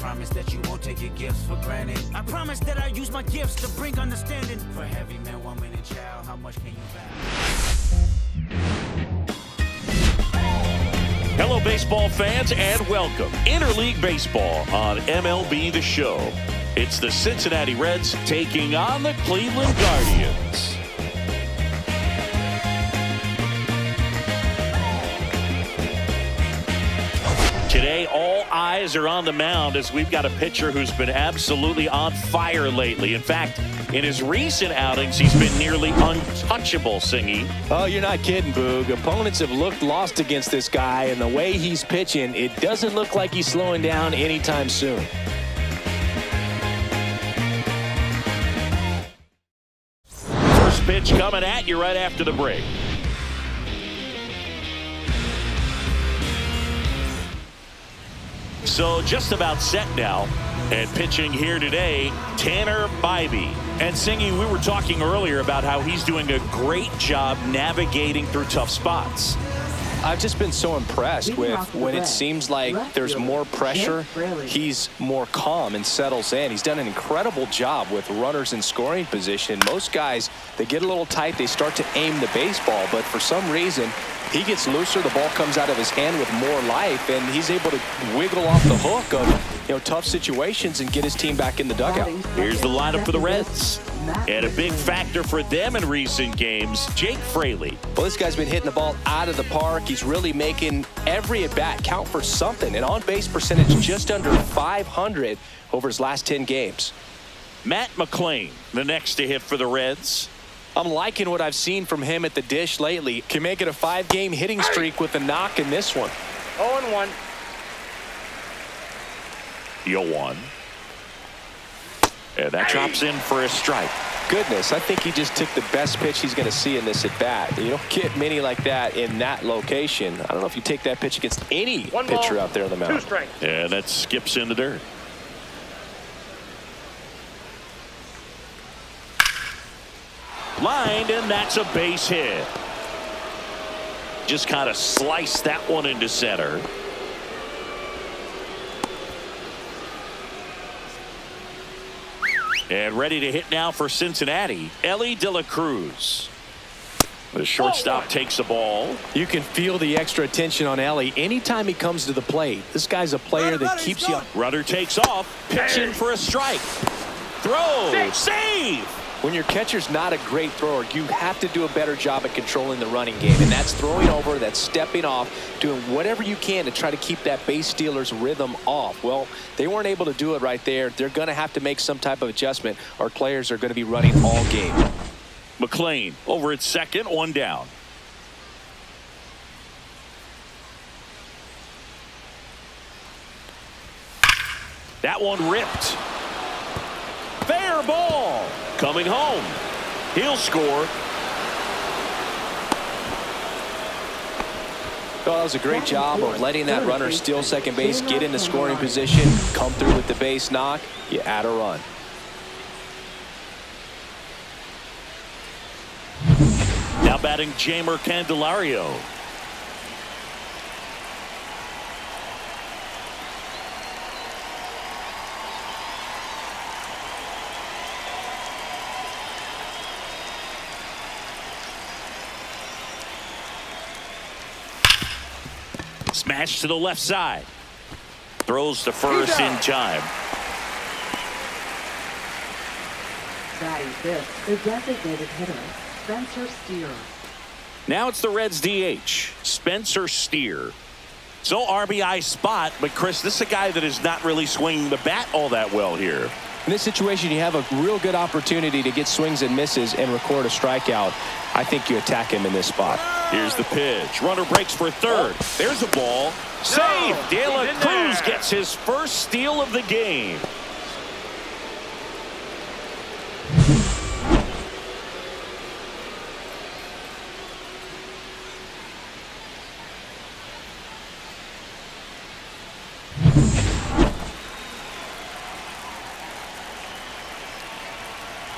promise that you won't take your gifts for granted. I promise that I use my gifts to bring understanding. For every man, woman, and child, how much can you vow? Hello, baseball fans, and welcome. Interleague Baseball on MLB The Show. It's the Cincinnati Reds taking on the Cleveland Guardians. Today, all eyes are on the mound as we've got a pitcher who's been absolutely on fire lately. In fact, in his recent outings, he's been nearly untouchable, Singy. Oh, you're not kidding, Boog. Opponents have looked lost against this guy, and the way he's pitching, it doesn't look like he's slowing down anytime soon. First pitch coming at you right after the break. So just about set now, and pitching here today, Tanner Bybee. And Singy, we were talking earlier about how he's doing a great job navigating through tough spots. I've just been so impressed with when it seems like there's more pressure, he's more calm and settles in. He's done an incredible job with runners in scoring position. Most guys, they get a little tight, they start to aim the baseball, but for some reason, he gets looser, the ball comes out of his hand with more life, and he's able to wiggle off the hook of tough situations and get his team back in the dugout. Here's the lineup for the Reds. And a big factor for them in recent games, Jake Fraley. Well, this guy's been hitting the ball out of the park. He's really making every at-bat count for something. An on-base percentage just under 500 over his last 10 games. Matt McClain, the next to hit for the Reds. I'm liking what I've seen from him at the dish lately. Can make it a 5-game hitting streak with a knock in this one. 0-1. 0-1. And that drops in for a strike. Goodness, I think he just took the best pitch he's going to see in this at-bat. You don't get many like that in that location. I don't know if you take that pitch against any pitcher out there on the mound. 2 strikes. And that skips in the dirt. Lined, and that's a base hit. Just kind of sliced that one into center. And ready to hit now for Cincinnati, Elly De La Cruz. The shortstop takes the ball. You can feel the extra attention on Elly anytime he comes to the plate. This guy's a player that keeps you. Runner takes off, pitch in for a strike. Throw, save. When your catcher's not a great thrower, you have to do a better job at controlling the running game. And that's throwing over, that's stepping off, doing whatever you can to try to keep that base stealer's rhythm off. Well, they weren't able to do it right there. They're going to have to make some type of adjustment. Our players are going to be running all game. McClain over at second, 1 down. That one ripped. Fair ball. Coming home. He'll score. Well, that was a great job of letting that runner steal second base, get into scoring position, come through with the base knock. You add a run. Now batting Jeimer Candelario. Smash to the left side. Throws to first in time. Batting fifth, the designated hitter, Spencer Steer. Now it's the Reds DH, Spencer Steer. So RBI spot, but Chris, this is a guy that is not really swinging the bat all that well here. In this situation, you have a real good opportunity to get swings and misses and record a strikeout. I think you attack him in this spot. Here's the pitch. Runner breaks for third. There's a ball. Save. De La Cruz gets his first steal of the game.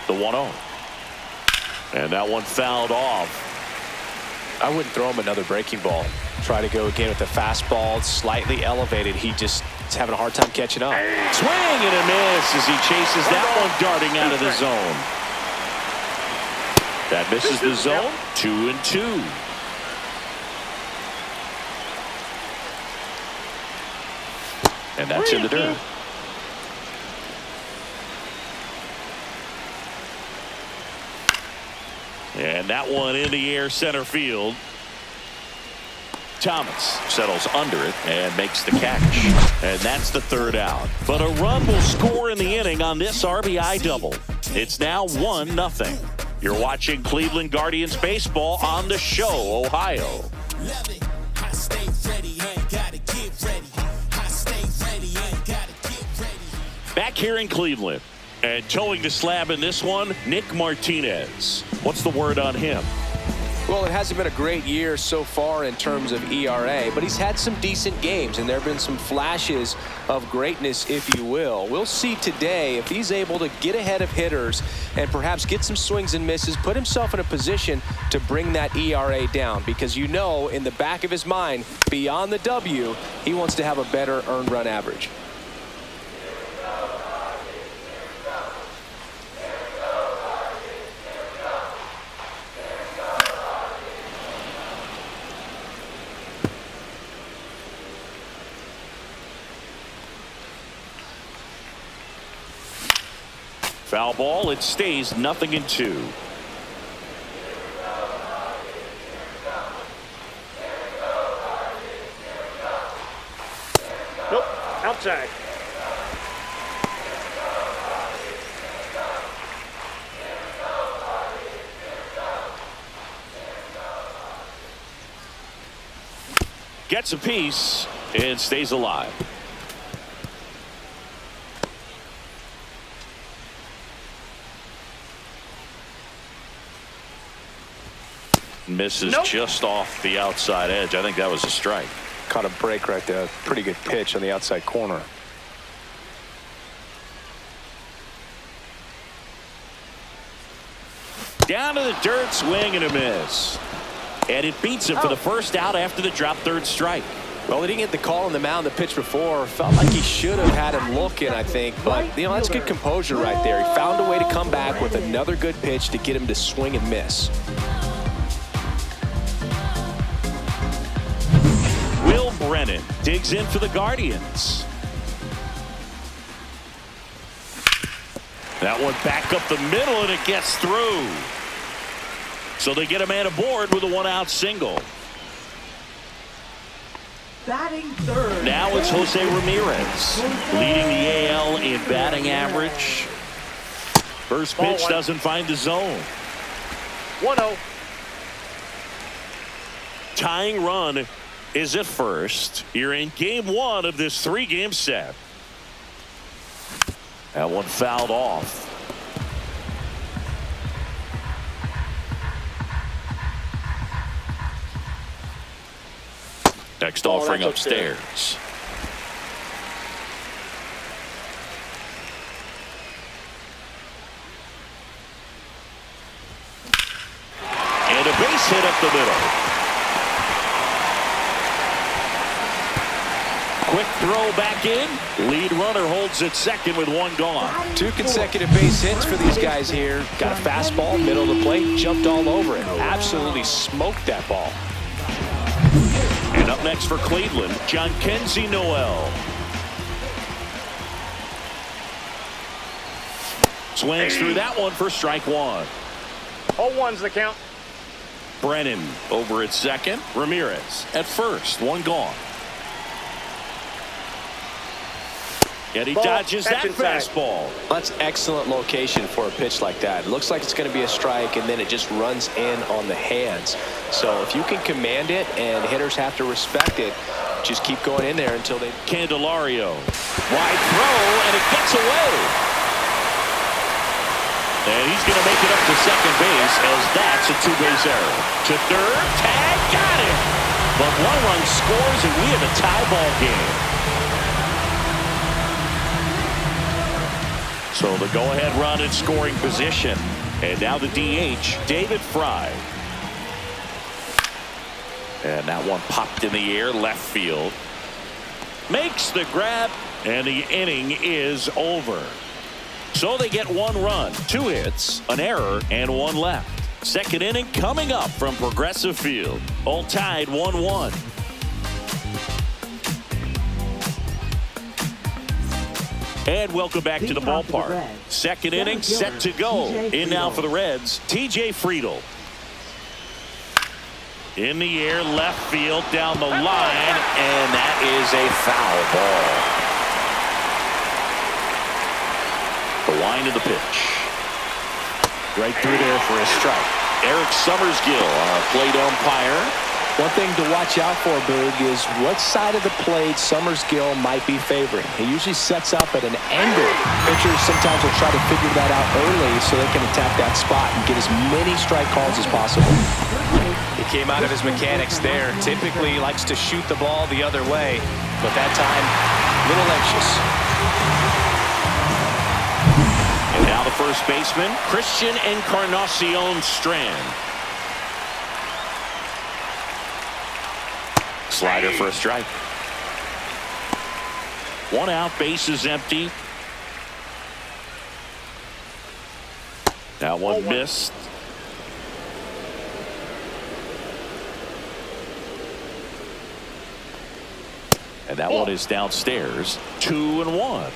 The 1-0. And that one fouled off. I wouldn't throw him another breaking ball. Try to go again with the fastball, slightly elevated. He just He's having a hard time catching up. Swing and a miss as he chases that one darting out of the zone. That misses the zone. 2-2. And that's in the dirt. And that one in the air center field. Thomas settles under it and makes the catch. And that's the third out. But a run will score in the inning on this RBI double. It's now 1-0. You're watching Cleveland Guardians baseball on the Show, Ohio. Back here in Cleveland. And towing the slab in this one, Nick Martinez. What's the word on him? Well, it hasn't been a great year so far in terms of ERA, but he's had some decent games, and there have been some flashes of greatness, if you will. We'll see today if he's able to get ahead of hitters and perhaps get some swings and misses, put himself in a position to bring that ERA down, because you know in the back of his mind, beyond the W, he wants to have a better earned run average. Foul ball. It stays 0-2. Nope. Outside. Gets a piece and stays alive. Misses just off the outside edge. I think that was a strike. Caught a break right there. Pretty good pitch on the outside corner. Down to the dirt, swing and a miss. And it beats him for the first out after the drop third strike. Well, he didn't get the call on the mound the pitch before. Felt like he should have had him looking, I think. But, you know, that's good composure right there. He found a way to come back with another good pitch to get him to swing and miss. Will Brennan digs in for the Guardians. That one back up the middle, and it gets through. So they get a man aboard with a one-out single. Batting third. Now it's Jose Ramirez leading the AL in batting average. First pitch doesn't find the zone. 1-0. Tying run is at first. You're in game one of this three-game set. That one fouled off. Next offering upstairs. And a base hit up the middle. Quick throw back in. Lead runner holds at second with one gone. 2 consecutive base hits for these guys here. Got a fastball, middle of the plate, jumped all over it. Absolutely smoked that ball. And up next for Cleveland, Jhonkensy Noel. Swings through that one for strike one. 0-1's the count. Brennan over at second. Ramirez at first. One gone. And he dodges that fastball. That's excellent location for a pitch like that. It looks like it's going to be a strike, and then it just runs in on the hands. So if you can command it and hitters have to respect it, just keep going in there until they... Candelario. Wide throw, and it gets away. And he's going to make it up to second base as that's a two-base error. To third, tag, got it. But one run scores, and we have a tie ball game. So the go-ahead run in scoring position. And now the DH, David Fry. And that one popped in the air, left field. makes the grab, and the inning is over. So they get 1 run, 2 hits, an error, and 1 left. Second inning coming up from Progressive Field. All tied 1-1. And welcome back to the ballpark. Second inning set to go. In now for the Reds, TJ Friedl. In the air, left field, down the line, and that is a foul ball. The line of the pitch. Right through there for a strike. Eric Summersgill, our plate umpire. One thing to watch out for, Boog, is what side of the plate Summersgill might be favoring. He usually sets up at an angle. Pitchers sometimes will try to figure that out early so they can attack that spot and get as many strike calls as possible. He came out of his mechanics there. Typically likes to shoot the ball the other way, but that time, a little anxious. And now the first baseman, Christian Encarnacion Strand. Slider for a strike. 1 out, bases empty. That one missed. And that one is downstairs. 2-1.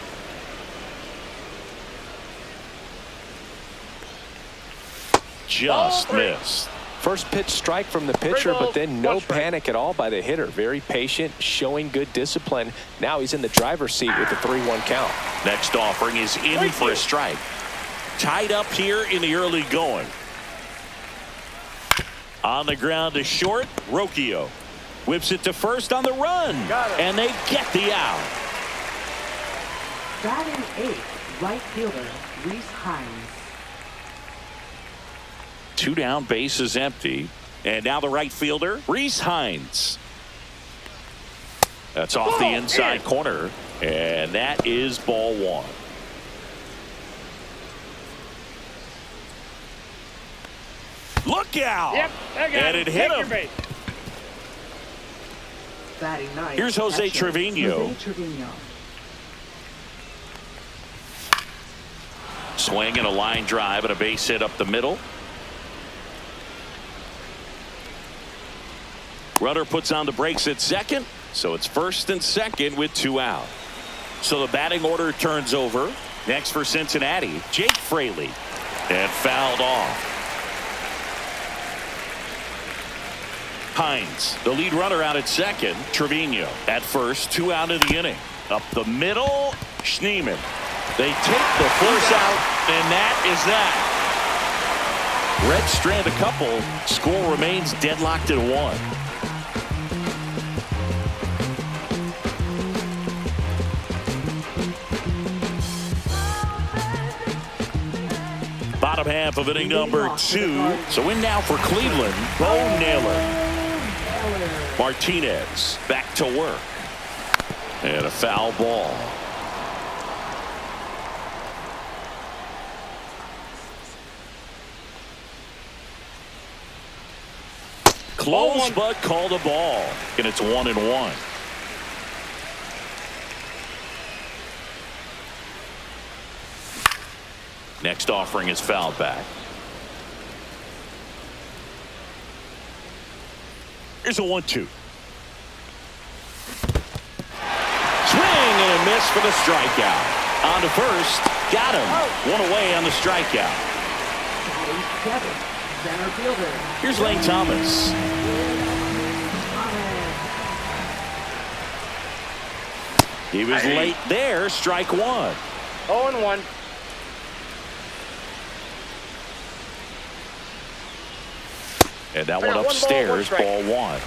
Just missed. First pitch strike from the pitcher, but then no panic at all by the hitter. Very patient, showing good discipline. Now he's in the driver's seat with the 3-1 count. Next offering is in for a strike. Tied up here in the early going. On the ground to short, Rocchio whips it to first on the run, and they get the out. Batting 8th, right fielder, Reese Hines. 2 down, bases empty. And now the right fielder, Reese Hines. That's off the inside corner. And that is ball 1. Look out! Yep, and it hit him. Batting 9th, Here's Jose catcher, Trevino. Jose Trevino. Swing and a line drive and a base hit up the middle. Runner puts on the brakes at second, so it's first and second with 2 out. So the batting order turns over. Next for Cincinnati, Jake Fraley. And fouled off. Hines, the lead runner out at second. Trevino at first, 2 out of the inning. Up the middle, Schneemann. They take the force out, and that is that. Reds strand a couple. Score remains deadlocked at 1. Bottom half of inning number 2. So in now for Cleveland, Bo Naylor. Martinez back to work. And a foul ball. Close, but called a ball. And it's 1-1. Next offering is fouled back. Here's a 1-2. Swing and a miss for the strikeout. On to first. Got him. 1 away on the strikeout. Batting 7th, center fielder. Here's Lane Thomas. He was late there. Strike 1. 0-1. And that one upstairs, ball 1.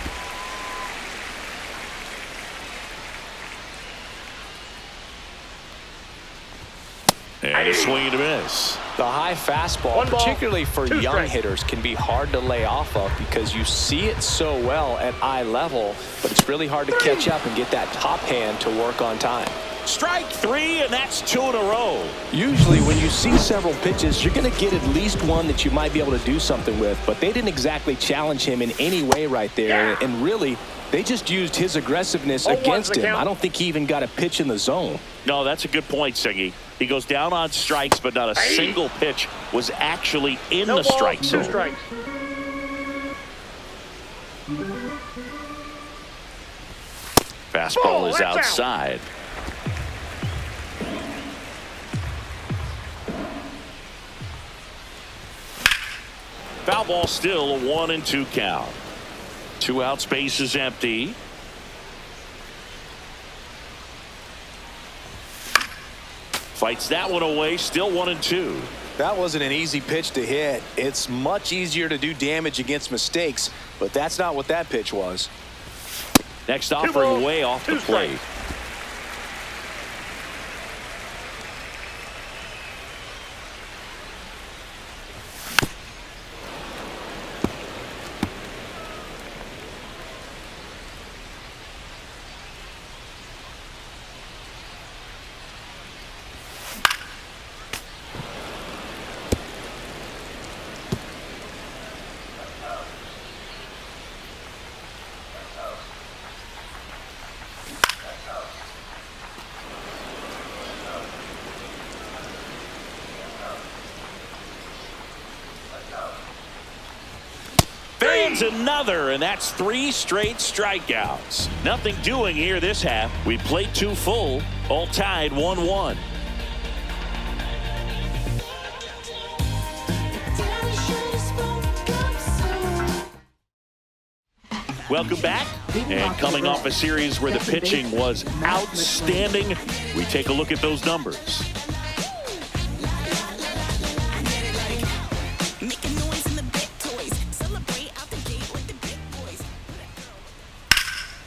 And a swing and a miss. The high fastball, particularly for young hitters, can be hard to lay off of because you see it so well at eye level, but it's really hard to catch up and get that top hand to work on time. Strike 3, and that's 2 in a row. Usually when you see several pitches, you're going to get at least one that you might be able to do something with, but they didn't exactly challenge him in any way right there, and really They just used his aggressiveness 0-1's against the him. count. I don't think he even got a pitch in the zone. No, that's a good point, Siggy. He goes down on strikes, but not a single pitch was actually in No the balls, strike 2 zone. strikes. Fastball Ball, is that's out. outside. Foul ball, still a 1-2 count. 2 outs, base is empty. Fights that one away, still 1-2. That wasn't an easy pitch to hit. It's much easier to do damage against mistakes, but that's not what that pitch was. Next 2 offering balls, way off 2 the plate. strikes. Fans another, and that's 3 straight strikeouts. Nothing doing here this half. We played 2 full, all tied 1-1. Welcome back, and coming off a series where the pitching was outstanding, we take a look at those numbers.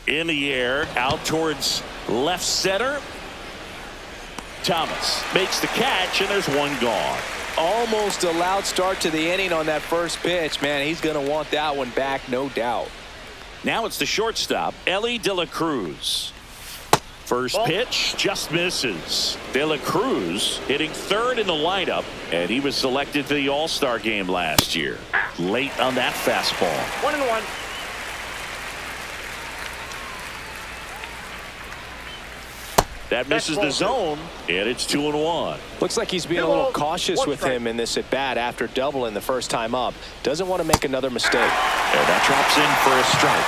In the air, out towards left center. Thomas makes the catch, and there's 1 gone. Almost a loud start to the inning on that first pitch. Man, he's going to want that one back, no doubt. Now it's the shortstop, Ellie De La Cruz. First pitch just misses. De La Cruz hitting 3rd in the lineup, and he was selected for the All-Star game last year. Late on that fastball. 1-1. That misses the zone, and it's 2-1. Looks like he's being a little cautious with him in this at bat after doubling the first time up. Doesn't want to make another mistake. And that drops in for a strike.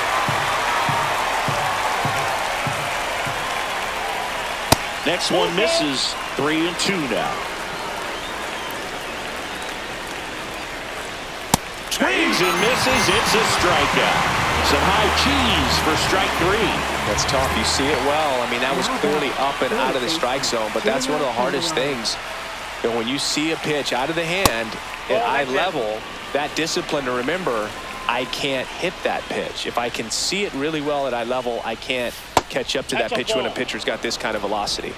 Next one misses. 3-2 now. Swings and misses. It's a strikeout. Some high cheese for strike 3. That's tough. You see it well. I mean, that was clearly up and out of the strike zone, but that's one of the hardest things. You know, when you see a pitch out of the hand at eye level, that discipline to remember, I can't hit that pitch. If I can see it really well at eye level, I can't catch up to that pitch when a pitcher's got this kind of velocity.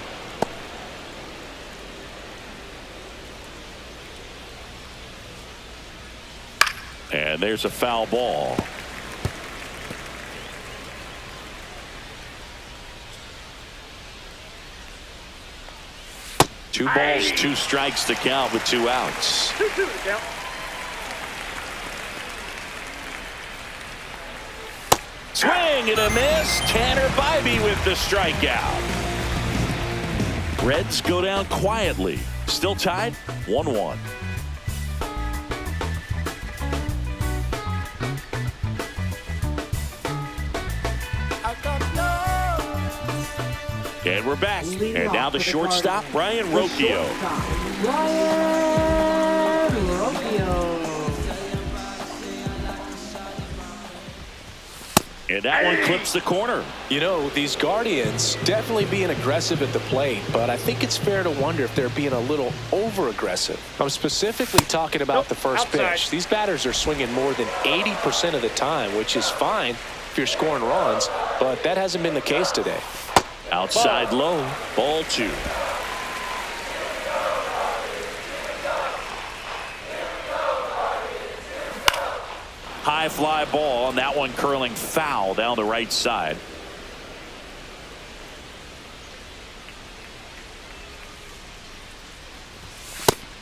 And there's a foul ball. Two balls, 2 strikes to count with 2 outs. 2-2 to count. Swing and a miss. Tanner Bybee with the strikeout. Reds go down quietly. Still tied 1-1. And we're back. And now the shortstop, Brian Rocchio. Brian Rocchio. And that one clips the corner. You know, these Guardians definitely being aggressive at the plate, but I think it's fair to wonder if they're being a little over-aggressive. I'm specifically talking about the first pitch. These batters are swinging more than 80% of the time, which is fine if you're scoring runs, but that hasn't been the case today. Outside low, ball 2. High fly ball, and that one curling foul down the right side.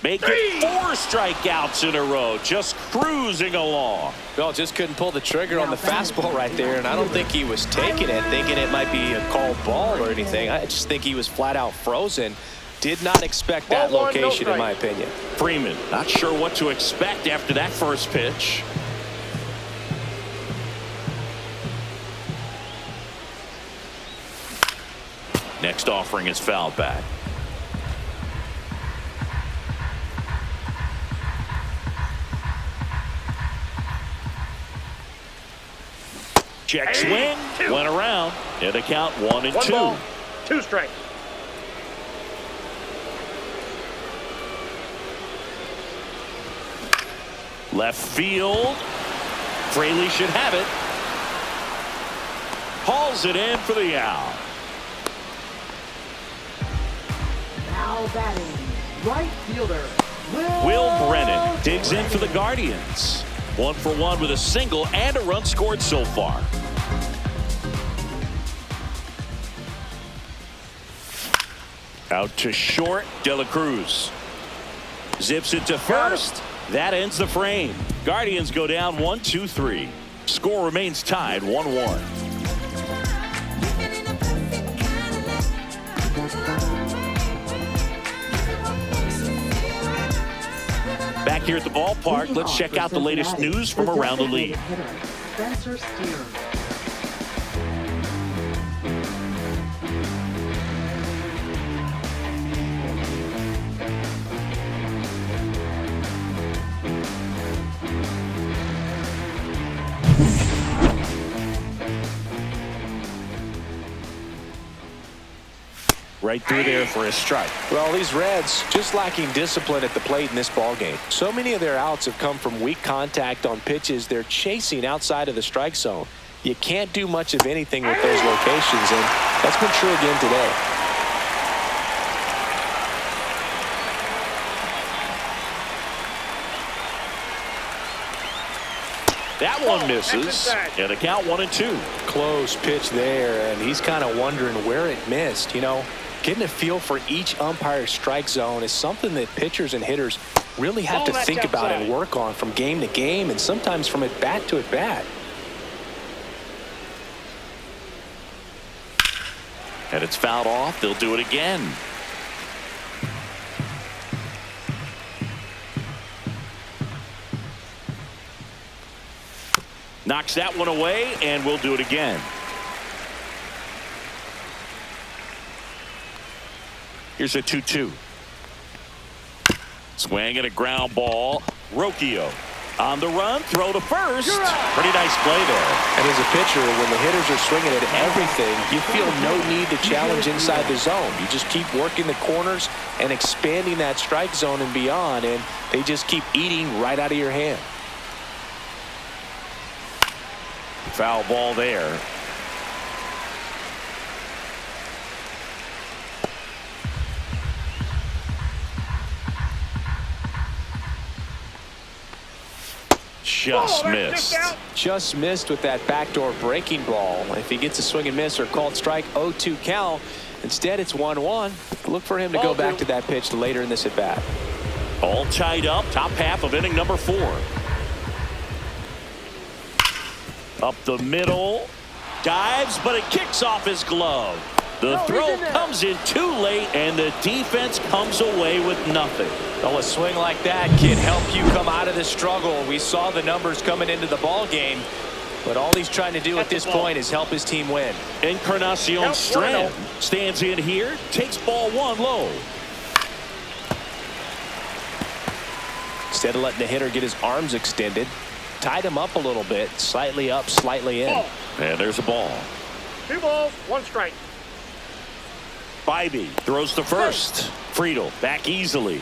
Make it 4 strikeouts in a row, just cruising along. Well, just couldn't pull the trigger on the fastball right there, and I don't think he was taking it, thinking it might be a called ball or anything. I just think he was flat out frozen. Did not expect that location, in my opinion. Freeman, not sure what to expect after that first pitch. Next offering is fouled back. Check swing, went around, and a count 1-2. 1 ball, 2 strikes. Left field. Fraley should have it. Hauls it in for the out. Now batting, right fielder, Will Brennan digs in for the Guardians. 1 for 1 with a single and a run scored so far. Out to short, De La Cruz. Zips it to first. That ends the frame. Guardians go down 1-2-3. Score remains tied 1-1. Back here at the ballpark, let's check out the latest news from around the league. Right through there for a strike. Well, these Reds just lacking discipline at the plate in this ballgame. So many of their outs have come from weak contact on pitches they're chasing outside of the strike zone. You can't do much of anything with those locations, and that's been true again today. That one misses, and a count 1-2. Close pitch there, and he's kind of wondering where it missed. You know, getting a feel for each umpire's strike zone is something that pitchers and hitters really have to think about and work on from game to game, and sometimes from at bat to at bat. And it's fouled off. They'll do it again. Knocks that one away, and we'll do it again. Here's a 2-2. Swing and a ground ball. Rocchio on the run, throw to first. Pretty nice play there. And as a pitcher, when the hitters are swinging at everything, you feel no need to challenge inside the zone. You just keep working the corners and expanding that strike zone and beyond, and they just keep eating right out of your hand. Foul ball there. Just missed. Just missed with that backdoor breaking ball. If he gets a swing and miss or called strike, 0-2 count. Instead, it's 1-1. Look for him to go back to that pitch later in this at bat. All tied up, top half of inning number 4. Up the middle, dives, but it kicks off his glove. The throw comes in too late, and the defense comes away with nothing. Well, a swing like that can help you come out of the struggle. We saw the numbers coming into the ball game, but all he's trying to do at this point is help his team win. Encarnacion Strand stands in here, takes ball 1 low. Instead of letting the hitter get his arms extended, tied him up a little bit, slightly up, slightly in. And there's a ball. 2 balls, 1 strike. Bybee throws to first. Friedel back easily.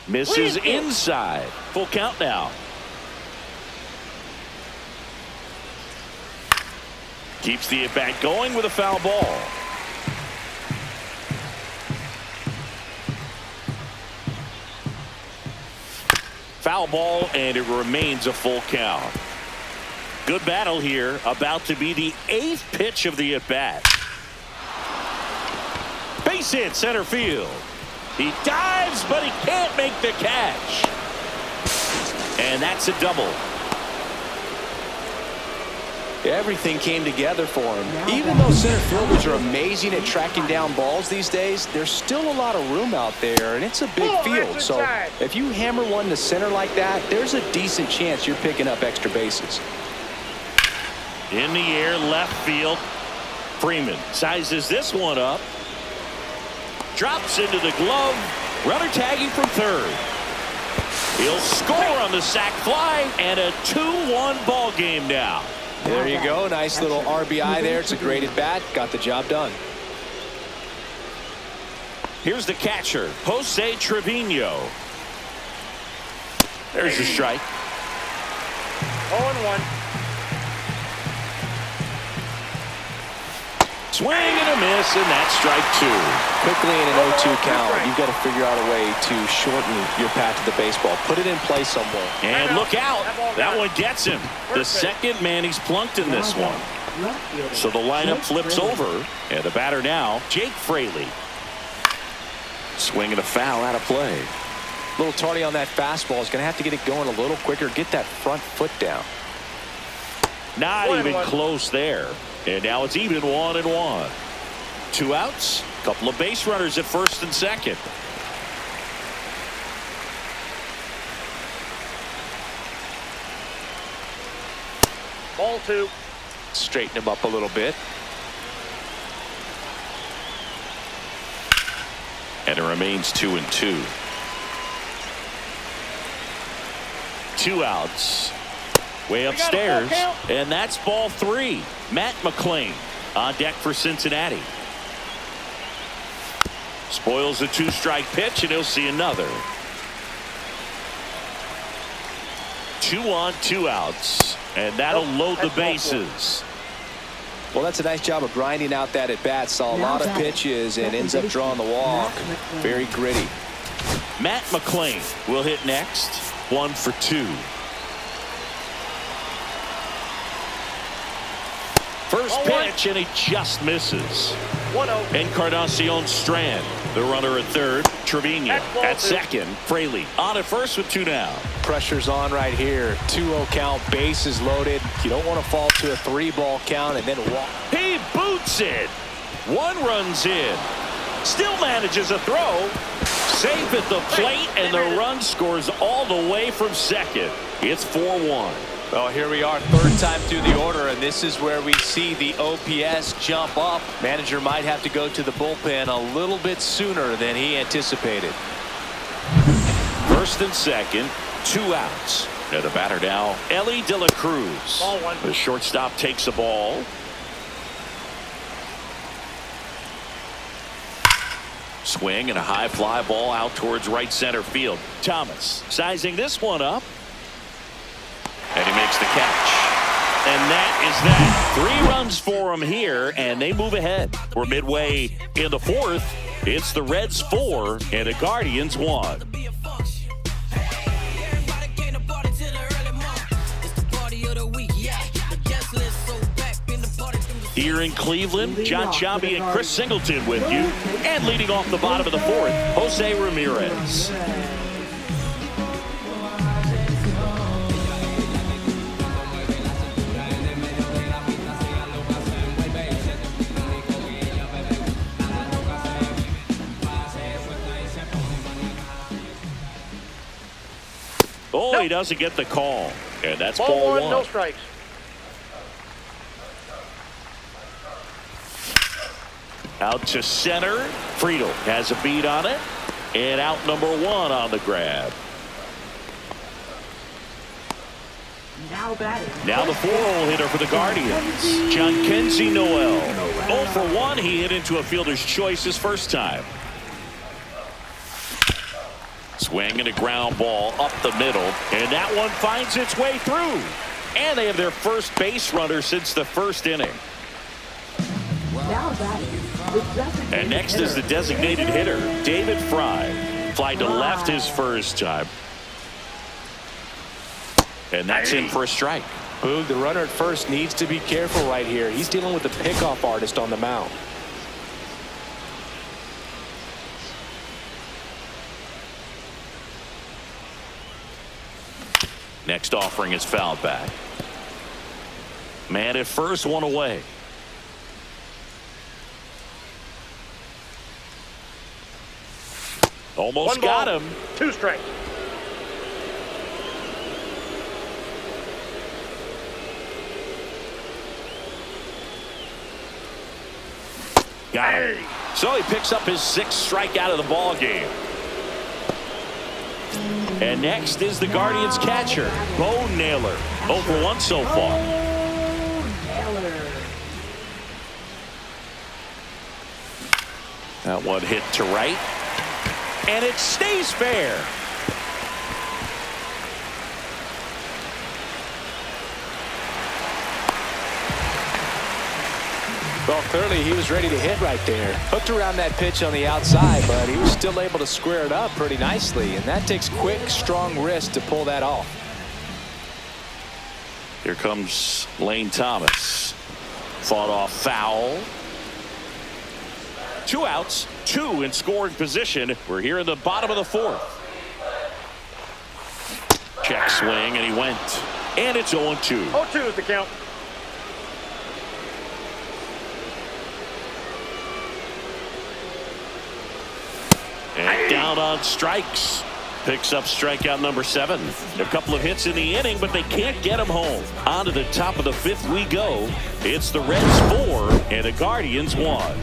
Misses inside. Full count now. Keeps the at-bat going with a foul ball. Foul ball, and it remains a full count. Good battle here, about to be the 8th pitch of the at-bat. Base hit center field. He dives, but he can't make the catch. And that's a double. Everything came together for him. Even though center fielders are amazing at tracking down balls these days, there's still a lot of room out there, and it's a big field. So if you hammer one to center like that, there's a decent chance you're picking up extra bases. In the air, left field. Freeman sizes this one up. Drops into the glove. Runner tagging from third. He'll score on the sac fly, and a 2-1 ball game now. There you go. Nice little RBI there. It's a great at bat. Got the job done. Here's the catcher, Jose Trevino. There's the strike. 0-1. Swing and a miss, and that's strike 2. Quickly in an 0-2 count, you've got to figure out a way to shorten your path to the baseball. Put it in play somewhere. And look out. That one gets him. The second man he's plunked in this one. So the lineup flips over, and the batter now, Jake Fraley. Swinging a foul out of play. A little tardy on that fastball. Is going to have to get it going a little quicker. Get that front foot down. Not even close there. And now it's even 1-1. 2 outs. Couple of base runners at first and second. Ball 2. Straighten him up a little bit. And it remains 2-2. 2 outs. Way upstairs, and that's ball 3. Matt McClain on deck for Cincinnati. Spoils a 2-strike pitch, and he'll see another. 2 on, 2 outs, and that'll load the bases. Well, that's a nice job of grinding out that at bat. Saw a lot of pitches and ends up drawing the walk. Very gritty. Matt McClain will hit next. 1 for 2. First pitch, and he just misses. 1-0. Encarnacion Strand, the runner at third. Trevino at second. Fraley on at first with 2 down. Pressure's on right here. 2-0 count, bases loaded. You don't want to fall to a 3-ball count and then walk. He boots it. 1 runs in. Still manages a throw. Safe at the plate, and the run scores all the way from second. It's 4-1. Well, here we are, 3rd time through the order, and this is where we see the OPS jump up. Manager might have to go to the bullpen a little bit sooner than he anticipated. First and second, 2 outs. And the batter now, Ellie De La Cruz. Ball 1. The shortstop takes the ball. Swing and a high fly ball out towards right center field. Thomas sizing this one up. And he makes the catch. And that is that. 3 runs for him here, and they move ahead. We're midway in the 4th. It's the Reds 4 and the Guardians 1. Here in Cleveland, John Sciambi and Chris Singleton with you. And leading off the bottom of the 4th, Jose Ramirez. Oh, he doesn't get the call. And that's ball 1. No strikes. Out to center. Friedel has a beat on it. And out number 1 on the grab. Now the 4-hole hitter for the Guardians, John Kenzie Noel. 0 for 1. He hit into a fielder's choice his first time. Swing and a ground ball up the middle, and that one finds its way through. And they have their first base runner since the 1st inning. And next is the designated hitter, David Fry. Fly to left his first time. And that's in for a strike. Boog, the runner at first needs to be careful right here. He's dealing with the pickoff artist on the mound. Next offering is fouled back. Man at first, one away. Almost got him. 2 strikes. Got him. So he picks up his 6th strikeout of the ball game. And next is the Guardians catcher, Bo Naylor. 0 for 1 so far. That one hit to right. And it stays fair. Well, clearly he was ready to hit right there. Hooked around that pitch on the outside, but he was still able to square it up pretty nicely. And that takes quick, strong wrist to pull that off. Here comes Lane Thomas. Fought off foul. 2 outs, 2 in scoring position. We're here in the bottom of the 4th. Check swing, and he went. And it's 0-2. 0-2 is the count. And down on strikes. Picks up strikeout number 7. A couple of hits in the inning, but they can't get him home. On to the top of the 5th we go. It's the Reds 4 and the Guardians 1.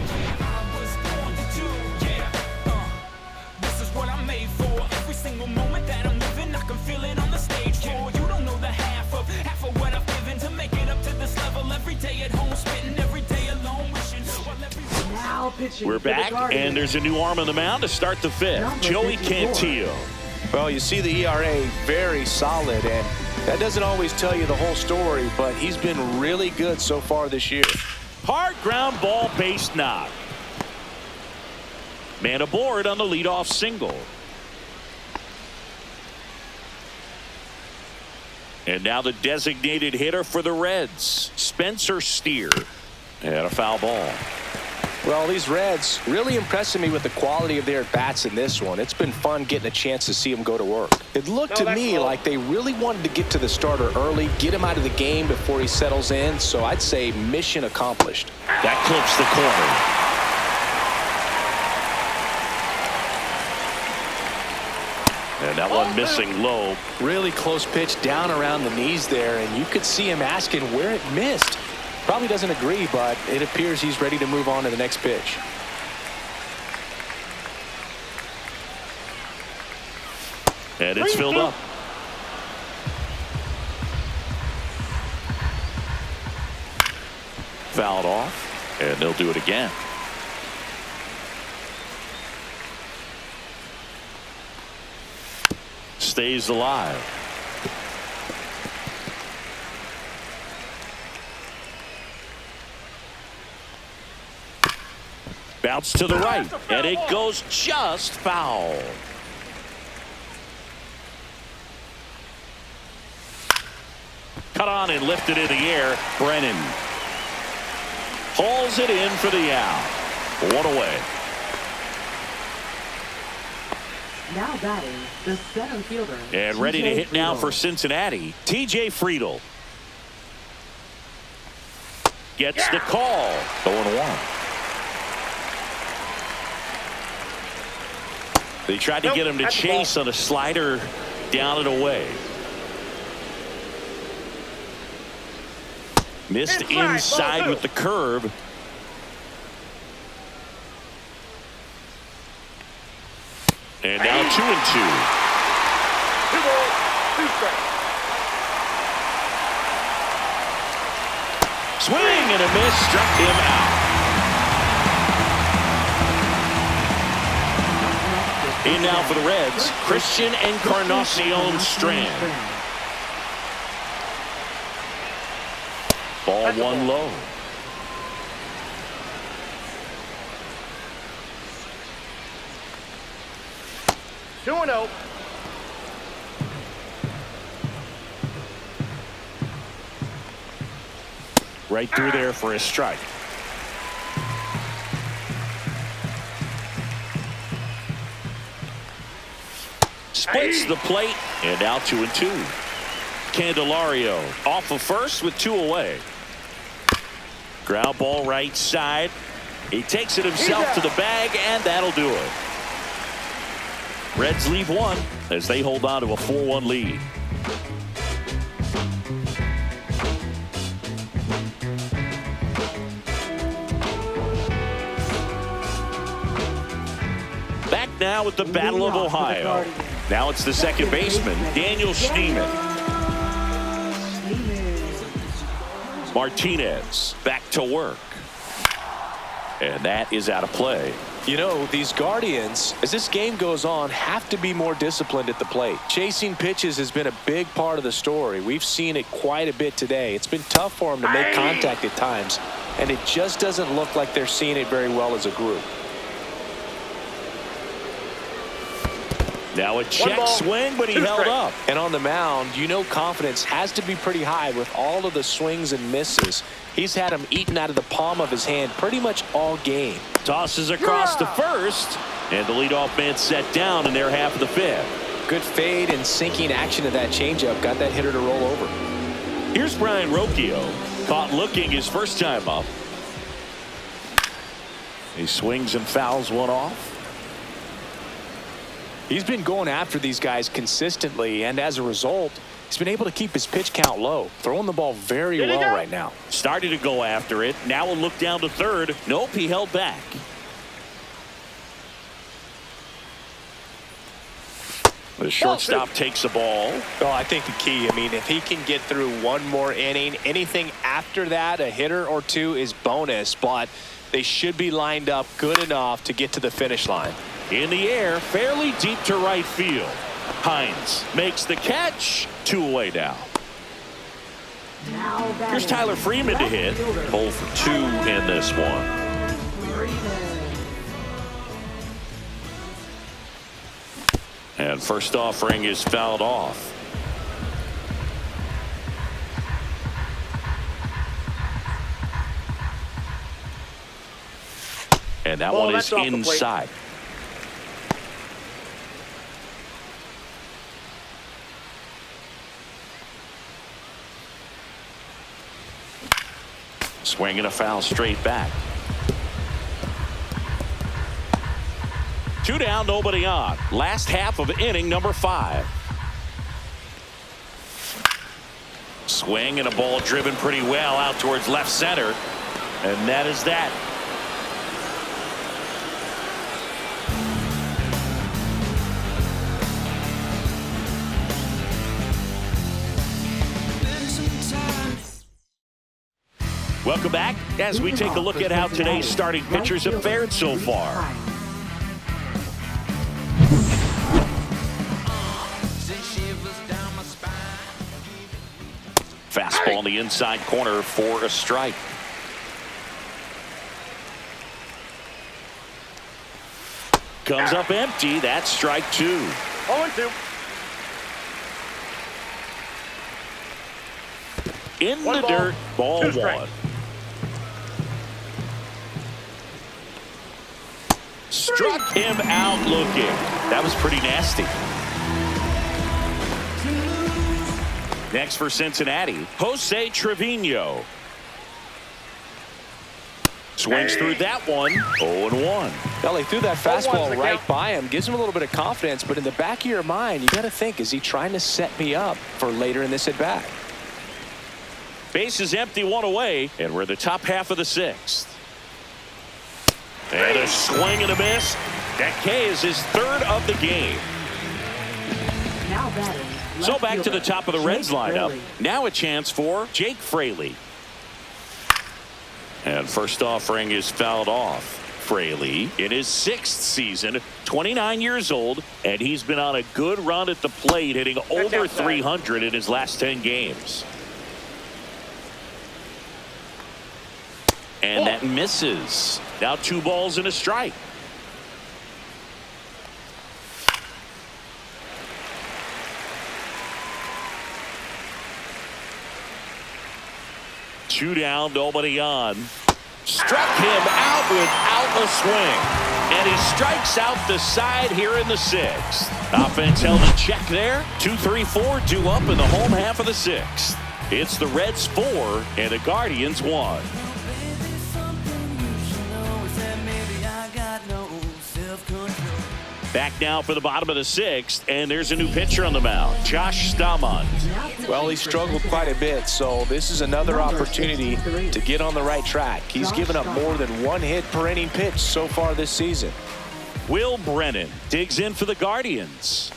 We're back, and there's a new arm on the mound to start the 5th. Joey Cantillo. Well, you see the ERA very solid, and that doesn't always tell you the whole story, but he's been really good so far this year. Hard ground ball, base knock. Man aboard on the leadoff single. And now the designated hitter for the Reds, Spencer Steer. And a foul ball. Well, these Reds really impressing me with the quality of their bats in this one. It's been fun getting a chance to see them go to work. It looked to me like they really wanted to get to the starter early, get him out of the game before he settles in. So I'd say mission accomplished. That clips the corner. And that one missing low. Really close pitch down around the knees there, and you could see him asking where it missed. Probably doesn't agree, but it appears he's ready to move on to the next pitch. And it's filled up. Fouled off, and they'll do it again. Stays alive. Bounce to the right, and it goes just foul. Cut on and lifted in the air. Brennan hauls it in for the out. 1 away. Now batting, the center fielder. And ready to hit now for Cincinnati, TJ Friedel. Gets the call. 0-1. They tried to get him to chase on a slider down and away. Missed inside with the curve. And now 2-2. 2 balls, 2 strikes. Swing and a miss, struck him out. In now for the Reds, Christian Encarnacion Strand. Ball 1 low. Right through there for a strike. Splits the plate, and now 2-2. Candelario off of first with 2 away. Ground ball right side. He takes it himself to the bag, and that'll do it. Reds leave 1 as they hold on to a 4-1 lead. Back now with the Battle of Ohio. Now it's the second baseman, Daniel Schneemann. Martinez back to work. And that is out of play. You know, these Guardians, as this game goes on, have to be more disciplined at the plate. Chasing pitches has been a big part of the story. We've seen it quite a bit today. It's been tough for them to make contact at times, and it just doesn't look like they're seeing it very well as a group. Now a check swing, but he held up. And on the mound, you know confidence has to be pretty high with all of the swings and misses. He's had them eaten out of the palm of his hand pretty much all game. Tosses across to first, and the leadoff man set down in their half of the 5th. Good fade and sinking action of that changeup got that hitter to roll over. Here's Brian Rocchio, caught looking his first time up. He swings and fouls one off. He's been going after these guys consistently, and as a result, he's been able to keep his pitch count low, throwing the ball very well right now. Started to go after it. Now a look down to third. Nope, he held back. The shortstop takes the ball. Well, I think the key, I mean, if he can get through one more inning, anything after that, a hitter or two is bonus, but they should be lined up good enough to get to the finish line. In the air, fairly deep to right field. Hines makes the catch. 2 away now. Here's Tyler Freeman to hit. 0 for 2 in this one. And first offering is fouled off. And that one is inside. Swinging a foul straight back. 2 down, nobody on. Last half of inning number 5. Swing and a ball driven pretty well out towards left center. And that is that. Welcome back as we take a look at how today's starting pitchers have fared so far. Fastball on the inside corner for a strike. Comes up empty. That's strike 2. 0-2. In the dirt, ball 1. Struck him out looking. That was pretty nasty. Next for Cincinnati, Jose Trevino. Swings through that one. 0-1. Well, he threw that fastball right by him. Gives him a little bit of confidence, but in the back of your mind, you got to think, is he trying to set me up for later in this at bat? Base is empty, 1 away, and we're in the top half of the 6th. And a swing and a miss. That K is his 3rd of the game. Now batting. So back to the top of the Reds lineup. Now a chance for Jake Fraley. And first offering is fouled off. Fraley in his 6th season, 29 years old, and he's been on a good run at the plate, hitting over 300 in his last 10 games. And that misses. Now 2 balls and a strike. 2 down, nobody on. Struck him out without a swing. And he strikes out the side here in the 6th. Offense held in check there. 2-3-4 due up in the home half of the 6th. It's the Reds 4 and the Guardians 1. Back now for the bottom of the 6th, and there's a new pitcher on the mound, Josh Staumont. Well, he struggled quite a bit, so this is another opportunity to get on the right track. He's given up more than 1 hit per inning pitch so far this season. Will Brennan digs in for the Guardians.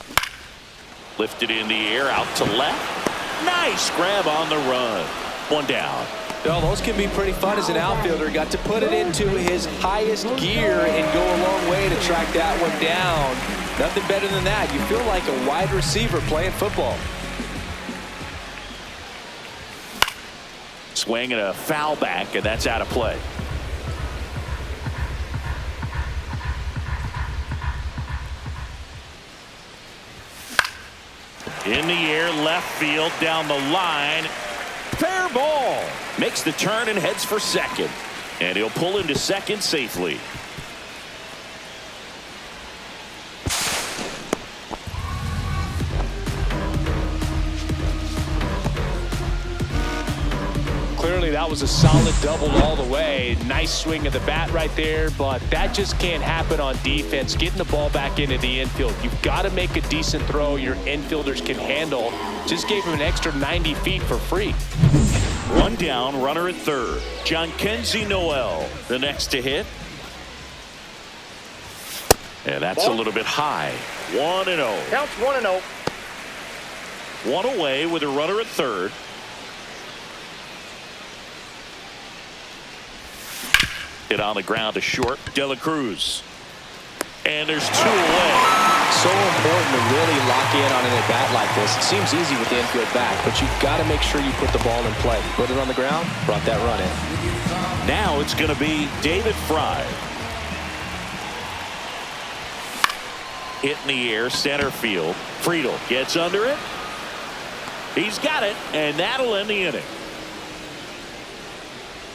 Lifted in the air out to left. Nice grab on the run. 1 down. Well, those can be pretty fun as an outfielder. Got to put it into his highest gear and go a long way to track that one down. Nothing better than that. You feel like a wide receiver playing football. Swing and a foul back, and that's out of play. In the air, left field, down the line. Fair ball. Makes the turn and heads for second. And he'll pull into second safely. Clearly that was a solid double all the way. Nice swing of the bat right there, but that just can't happen on defense. Getting the ball back into the infield. You've got to make a decent throw your infielders can handle. Just gave him an extra 90 feet for free. 1 down, runner at third. Jhonkensy Noel, the next to hit. And that's a little bit high. 1-0. Counts 1-0. 1 away with a runner at third. Hit on the ground to short. De La Cruz. And there's 2 away. So important to really lock in on an at-bat like this. It seems easy with the infield back, but you've got to make sure you put the ball in play. Put it on the ground, brought that run in. Now it's going to be David Fry. Hit in the air, center field. Friedel gets under it. He's got it, and that'll end the inning.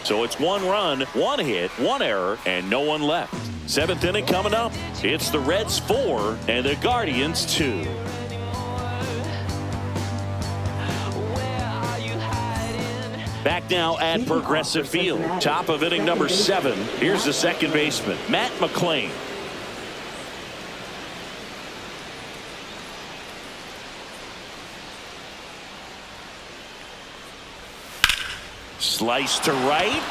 So it's 1 run, 1 hit, 1 error, and no one left. 7th inning coming up. It's the Reds 4 and the Guardians 2. Back now at Progressive Field. Top of inning number 7. Here's the second baseman, Matt McClain. Slice to right,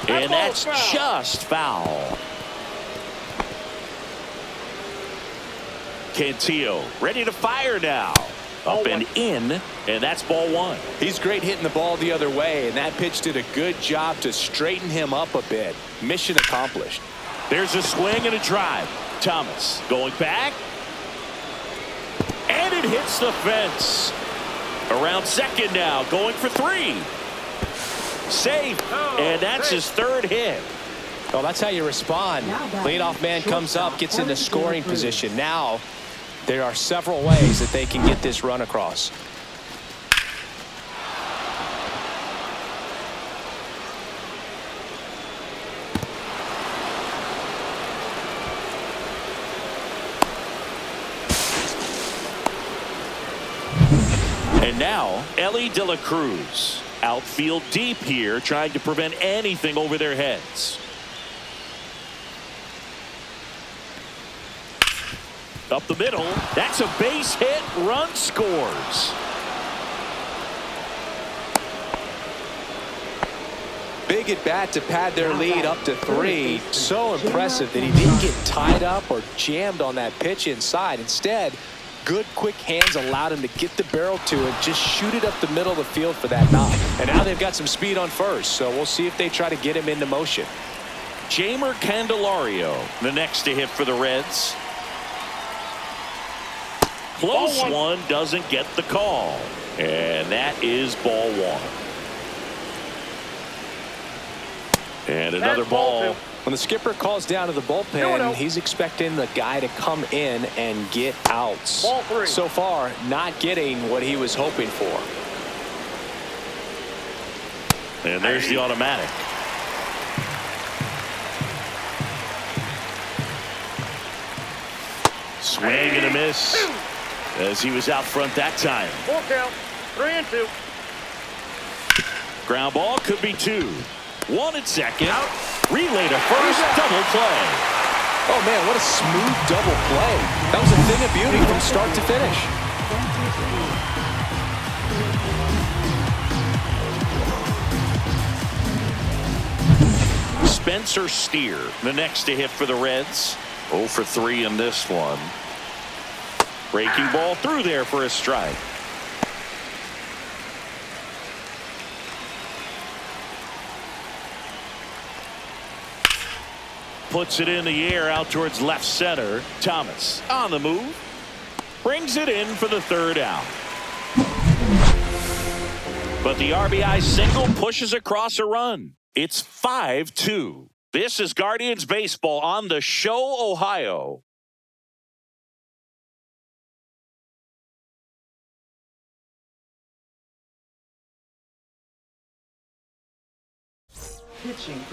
and that's just foul. Cantillo ready to fire now. Up and in, and that's ball 1. He's great hitting the ball the other way, and that pitch did a good job to straighten him up a bit. Mission accomplished. There's a swing and a drive. Thomas going back, and it hits the fence. Around second now, going for 3. Safe, and that's his 3rd hit. Well, that's how you respond. Leadoff man comes up, gets into scoring position. Now there are several ways that they can get this run across. And now Ellie De La Cruz. Outfield deep here, trying to prevent anything over their heads. Up the middle. That's a base hit. Run scores. Big at bat to pad their lead up to 3. So impressive that he didn't get tied up or jammed on that pitch inside. Instead, good quick hands allowed him to get the barrel to it, just shoot it up the middle of the field for that knock. And now they've got some speed on first, so we'll see if they try to get him into motion. Jamer Candelario, the next to hit for the Reds. Close one, doesn't get the call. And that is ball 1. And another ball. When the skipper calls down to the bullpen, he's expecting the guy to come in and get outs. So far, not getting what he was hoping for. And there's the automatic. Swing and a miss as he was out front that time. Full count. 3-2. Ground ball could be 2. 1 at second. Out. Relay to first. Double play. Oh, man, what a smooth double play. That was a thing of beauty from start to finish. Spencer Steer, the next to hit for the Reds. 0 for 3 in this one. Breaking ball through there for a strike. Puts it in the air out towards left center. Thomas on the move. Brings it in for the 3rd out. But the RBI single pushes across a run. It's 5-2. This is Guardians Baseball on the Show, Ohio.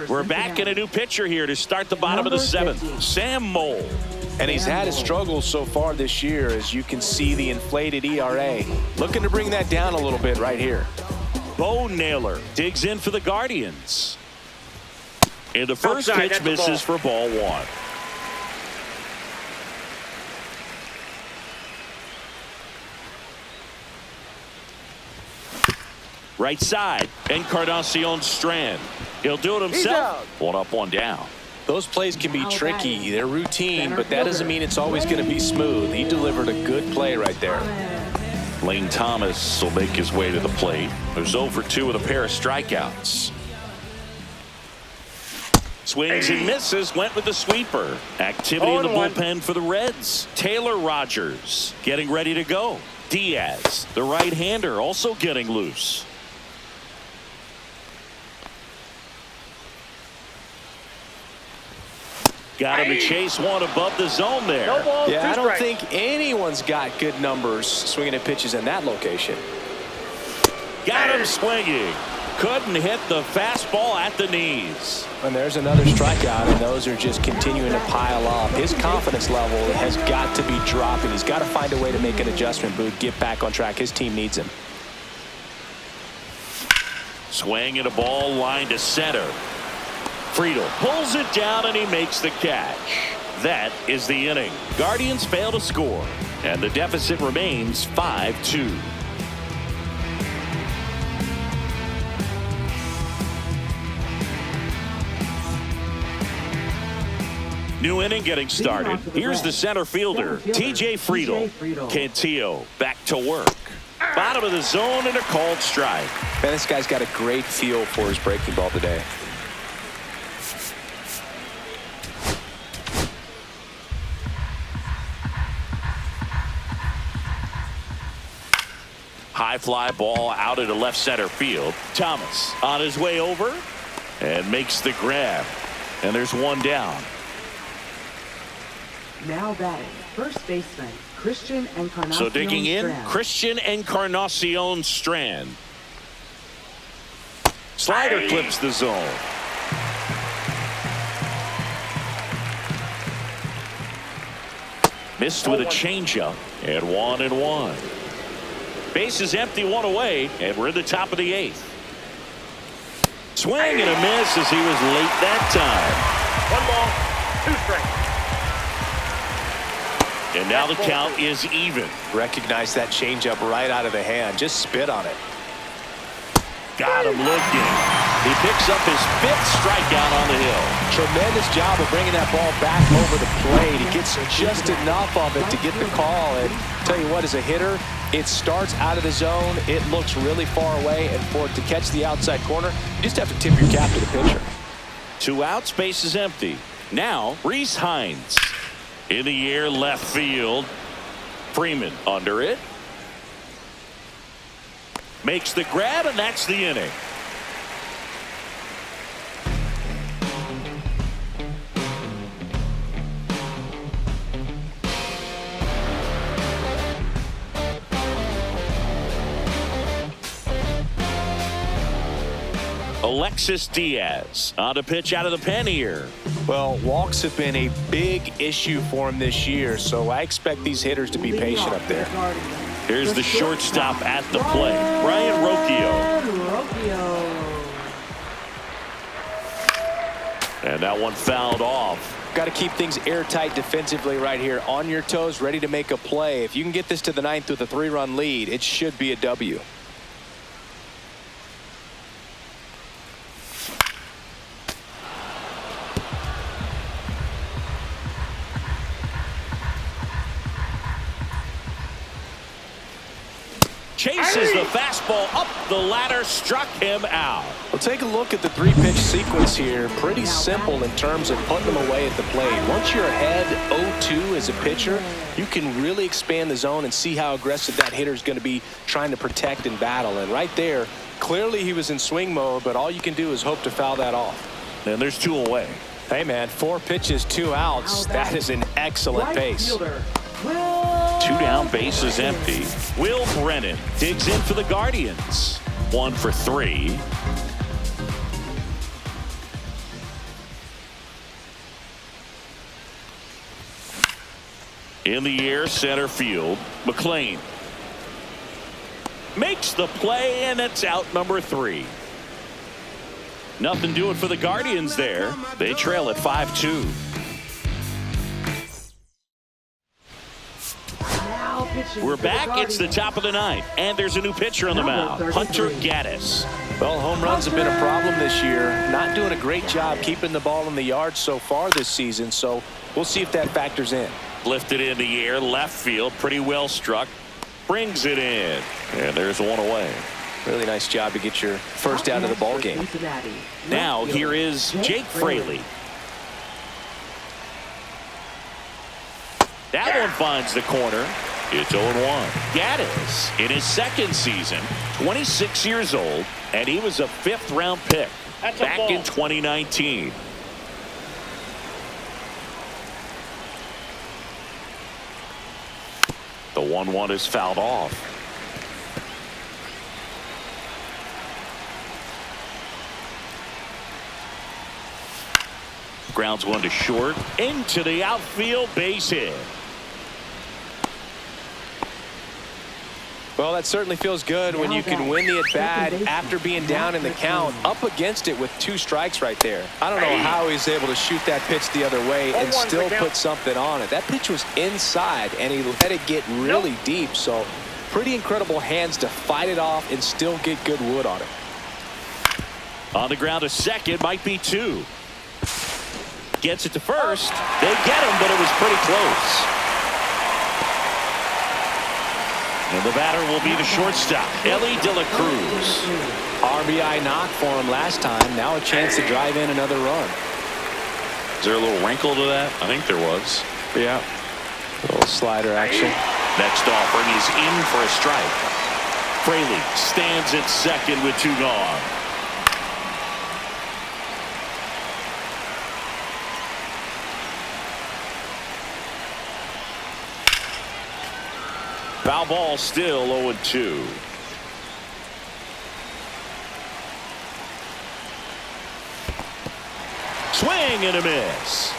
We're back in a new pitcher here to start the bottom of the 7th. Sam Mole. And he's had his struggles so far this year, as you can see the inflated ERA. Looking to bring that down a little bit right here. Bo Naylor digs in for the Guardians. And the first pitch misses for ball 1. Right side, Encarnacion Strand. He'll do it himself. 1 up, 1 down. Those plays can be tricky. They're routine, but that doesn't mean it's always going to be smooth. He delivered a good play right there. Lane Thomas will make his way to the plate. There's 0 for 2 with a pair of strikeouts. Swings and misses, went with the sweeper. Activity in the bullpen for the Reds. Taylor Rogers getting ready to go. Diaz, the right-hander, also getting loose. Got him to chase one above the zone there. No ball, yeah, I don't strikes. think anyone's got good numbers swinging at pitches in that location. Got him swinging. Couldn't hit the fastball at the knees. And there's another strikeout, and those are just continuing to pile up. His confidence level has got to be dropping. He's got to find a way to make an adjustment, Boot, get back on track. His team needs him. Swing and a ball line to center. Friedel pulls it down and he makes the catch. That is the inning. Guardians fail to score, and the deficit remains 5-2. New inning getting started. Here's the center fielder, TJ Friedel. Cantillo back to work. Bottom of the zone and a called strike. Man, this guy's got a great feel for his breaking ball today. High fly ball out into left center field. Thomas on his way over and makes the grab. And there's 1 down. Now batting, first baseman, Christian Encarnacion. So digging in, Strand. Christian Encarnacion Strand. Slider clips the zone. Missed with a changeup, and 1-1. Base is empty, 1 away, and we're in the top of the 8th. Swing and a miss as he was late that time. 1 ball, 2 strikes. And now the count is even. Recognize that changeup right out of the hand. Just spit on it. Got him looking. He picks up his 5th strikeout on the hill. Tremendous job of bringing that ball back over the plate. He gets just enough of it to get the call. And tell you what, as a hitter, it starts out of the zone. It looks really far away. And for it to catch the outside corner, you just have to tip your cap to the pitcher. 2 outs, base is empty. Now, Reese Hines. In the air, left field. Freeman under it. Makes the grab, and that's the inning. Alexis Diaz on to pitch out of the pen here. Well, walks have been a big issue for him this year, so I expect these hitters to be patient up there. Here's the shortstop at the plate, Brian Rocchio. And that one fouled off. Got to keep things airtight defensively right here. On your toes, ready to make a play. If you can get this to the ninth with a 3-run lead, it should be a W. Chases the fastball up the ladder, struck him out. Well, take a look at the 3-pitch sequence here. Pretty simple in terms of putting them away at the plate. Once you're ahead 0-2 as a pitcher, you can really expand the zone and see how aggressive that hitter is going to be trying to protect and battle. And right there, clearly he was in swing mode, but all you can do is hope to foul that off. And there's 2 away. Hey, man, 4 pitches, 2 outs. That is an excellent pace. 2 down, bases empty. Will Brennan digs in for the Guardians. 1 for 3. In the air, center field. McLean makes the play, and it's out number 3. Nothing doing for the Guardians there. They trail at 5-2. We're back. It's the top of the 9th, and there's a new pitcher on the mound, Hunter Gaddis. Well, home runs have been a problem this year. Not doing a great job keeping the ball in the yard so far this season, so we'll see if that factors in. Lifted in the air, left field, pretty well struck. Brings it in, and there's 1 away. Really nice job to get your first out of the ball game. Now here is Jake Fraley. That one finds the corner. It's 0-1. Gaddis in his 2nd season, 26 years old, and he was a 5th-round pick back in 2019. The 1-1 is fouled off. Grounds 1 to short, into the outfield, base hit. Well, that certainly feels good when you can win the at-bat after being down in the count, up against it with 2 strikes right there. I don't know how he's able to shoot that pitch the other way and still put something on it. That pitch was inside, and he let it get really deep, so pretty incredible hands to fight it off and still get good wood on it. On the ground to second, might be 2. Gets it to first. They get him, but it was pretty close. And the batter will be the shortstop, Ellie De La Cruz. RBI knock for him last time. Now a chance to drive in another run. Is there a little wrinkle to that? I think there was. Yeah. A little slider action. Next offering is in for a strike. Fraley stands at second with 2 gone. Foul ball, still 0-2. Swing and a miss.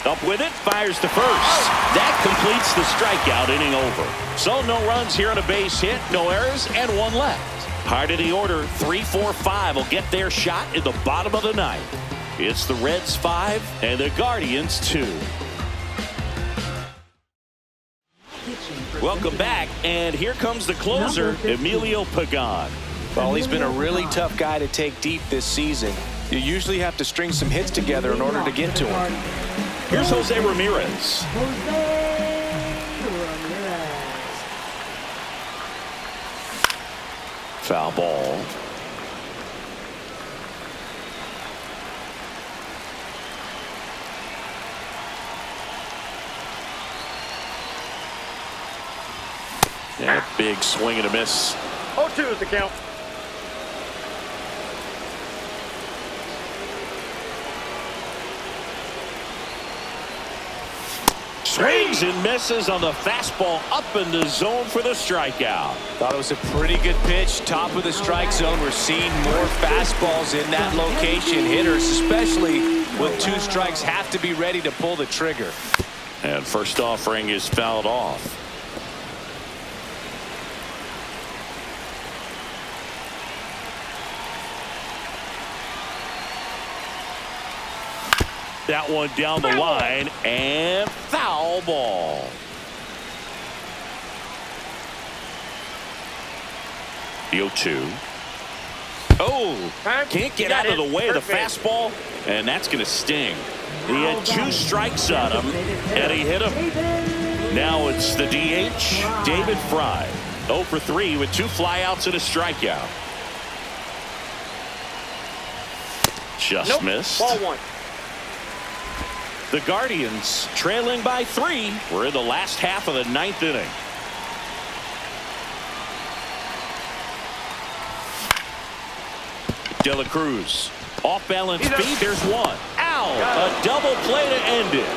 Up with it, fires to first. That completes the strikeout, inning over. So no runs here on a base hit, no errors, and 1 left. Hard of the order, 3, 4, 5 will get their shot in the bottom of the 9th. It's the Reds 5 and the Guardians 2. Welcome back, and here comes the closer, Emilio Pagan. Well, he's been a really tough guy to take deep this season. You usually have to string some hits together in order to get to him. Here's Jose Ramirez. Foul ball. Yeah, big swing and a miss. 0-2 is the count. Swings and misses on the fastball up in the zone for the strikeout. Thought it was a pretty good pitch. Top of the strike zone. We're seeing more fastballs in that location. Hitters, especially with 2 strikes, have to be ready to pull the trigger. And first offering is fouled off. That one down the line and foul ball. The 0-2. Oh, can't get out of the way of the fastball, and that's going to sting. He had 2 strikes on him, and he hit him. Now it's the DH, David Fry. 0 for 3 with 2 flyouts and a strikeout. Just missed. Ball 1. The Guardians trailing by 3. We're in the last half of the 9th inning. De La Cruz off balance feed. There's one. Ow! A double play to end it.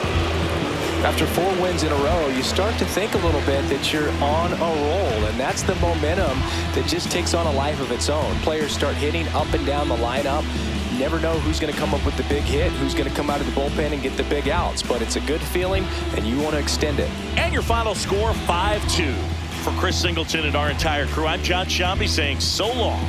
After 4 wins in a row, you start to think a little bit that you're on a roll, and that's the momentum that just takes on a life of its own. Players start hitting up and down the lineup. You never know who's going to come up with the big hit, who's going to come out of the bullpen and get the big outs, but it's a good feeling, and you want to extend it. And your final score, 5-2. For Chris Singleton and our entire crew, I'm John Shambi saying so long.